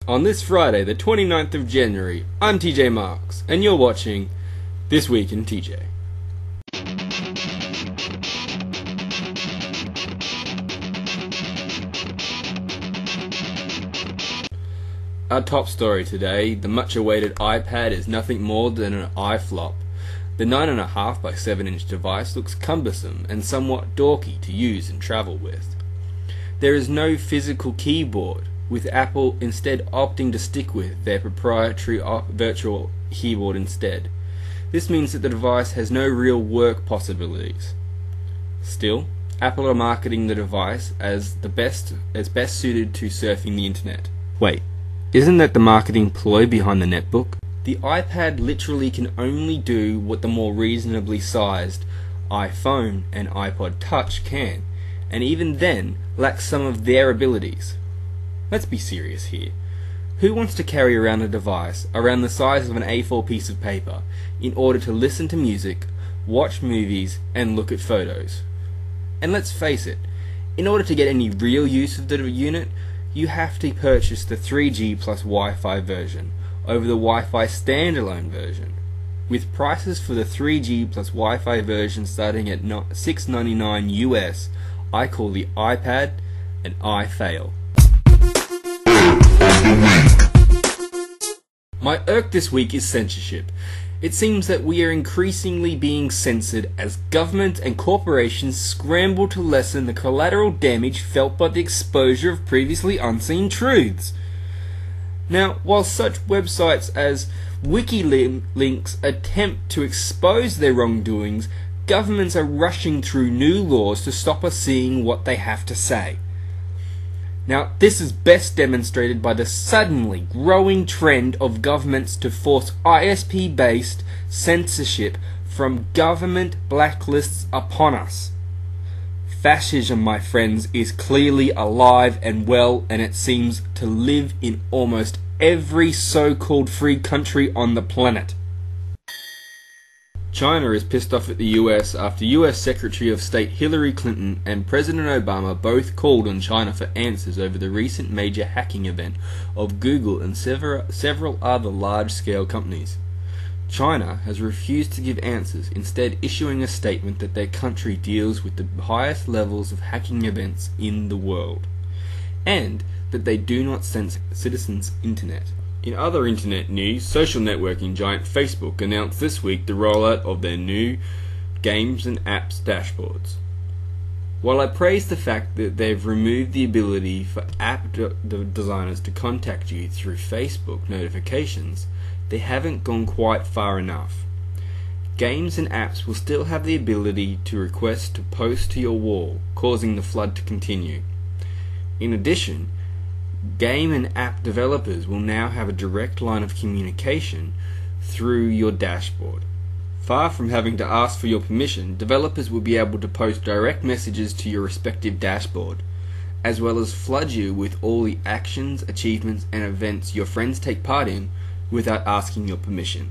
On this Friday, the 29th of January, I'm TJ Marks, and you're watching This Week in TJ. Our top story today, the much-awaited iPad is nothing more than an iFlop. The 9.5 by 7-inch device looks cumbersome and somewhat dorky to use and travel with. There is no physical keyboard, with Apple instead opting to stick with their proprietary virtual keyboard instead. This means that the device has no real work possibilities. Still, Apple are marketing the device as best suited to surfing the internet. Wait, isn't that the marketing ploy behind the netbook? The iPad literally can only do what the more reasonably sized iPhone and iPod Touch can, and even then lacks some of their abilities. Let's be serious here. Who wants to carry around a device around the size of an A4 piece of paper in order to listen to music, watch movies, and look at photos? And let's face it, in order to get any real use of the unit, you have to purchase the 3G plus Wi-Fi version over the Wi-Fi standalone version, with prices for the 3G plus Wi-Fi version starting at $6.99 US. I call the iPad an iFail. My irk this week is censorship. It seems that we are increasingly being censored as government and corporations scramble to lessen the collateral damage felt by the exposure of previously unseen truths. Now, while such websites as WikiLeaks attempt to expose their wrongdoings, governments are rushing through new laws to stop us seeing what they have to say. Now, this is best demonstrated by the suddenly growing trend of governments to force ISP-based censorship from government blacklists upon us. Fascism, my friends, is clearly alive and well, and it seems to live in almost every so-called free country on the planet. China is pissed off at the US after US Secretary of State Hillary Clinton and President Obama both called on China for answers over the recent major hacking event of Google and several other large-scale companies. China has refused to give answers, instead issuing a statement that their country deals with the highest levels of hacking events in the world, and that they do not censor citizens' internet. In other internet news, social networking giant Facebook announced this week the rollout of their new games and apps dashboards. While I praise the fact that they've removed the ability for app designers to contact you through Facebook notifications, they haven't gone quite far enough. Games and apps will still have the ability to request to post to your wall, causing the flood to continue. In addition, game and app developers will now have a direct line of communication through your dashboard. Far from having to ask for your permission, developers will be able to post direct messages to your respective dashboard, as well as flood you with all the actions, achievements, and events your friends take part in without asking your permission.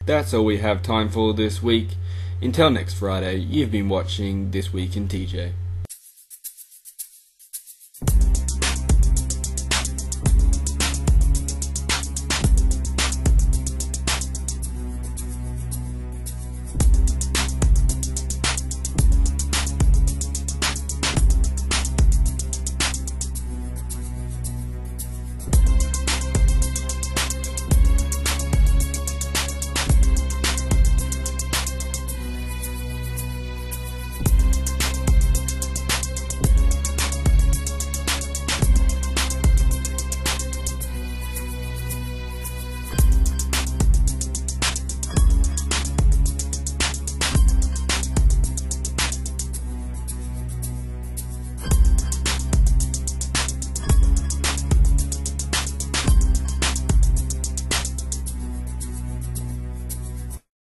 That's all we have time for this week. Until next Friday, you've been watching This Week in TJ.